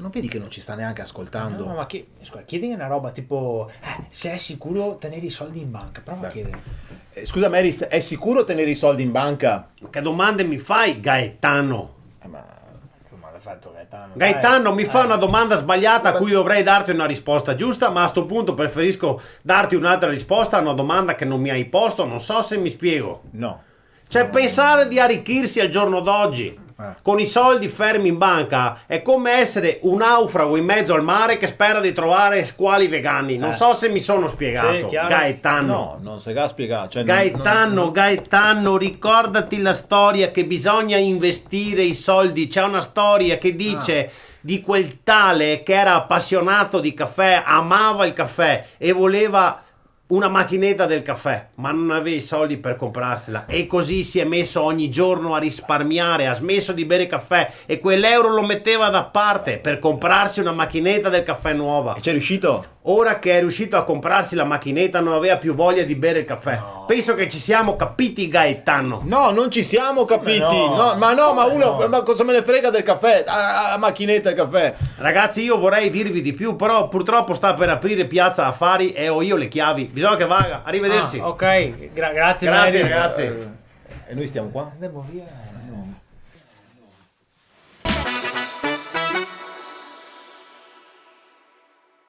non vedi che non ci sta neanche ascoltando? No, ma scusa, chiedi una roba tipo se è sicuro tenere i soldi in banca, prova a chiedere. Scusa Meris, è sicuro tenere i soldi in banca? Che domande mi fai, Gaetano? Ma Ma l'ha fatto Gaetano. Gaetano mi fa una domanda sbagliata a cui dovrei darti una risposta giusta, ma a sto punto preferisco darti un'altra risposta a una domanda che non mi hai posto, non so se mi spiego. no. Cioè, pensare di arricchirsi al giorno d'oggi con i soldi fermi in banca è come essere un naufrago in mezzo al mare che spera di trovare squali vegani. Non so se mi sono spiegato. Sì, chiaro. Gaetano. No, non si ga spiegare. Cioè, Gaetano, ricordati la storia che bisogna investire i soldi. C'è una storia che dice di quel tale che era appassionato di caffè, amava il caffè e voleva una macchinetta del caffè, ma non aveva i soldi per comprarsela e così si è messo ogni giorno a risparmiare, ha smesso di bere caffè e quell'euro lo metteva da parte per comprarsi una macchinetta del caffè nuova. E c'è riuscito? Ora che è riuscito a comprarsi la macchinetta non aveva più voglia di bere il caffè. Penso che ci siamo capiti, Gaetano. No, non ci siamo capiti. Ma cosa me ne frega del caffè? A macchinetta del caffè. Ragazzi, io vorrei dirvi di più, però purtroppo sta per aprire Piazza Affari e ho io le chiavi. Bisogna che vada. Arrivederci. Ok, grazie Grazie, Mary. ragazzi. E noi stiamo qua? Andiamo via.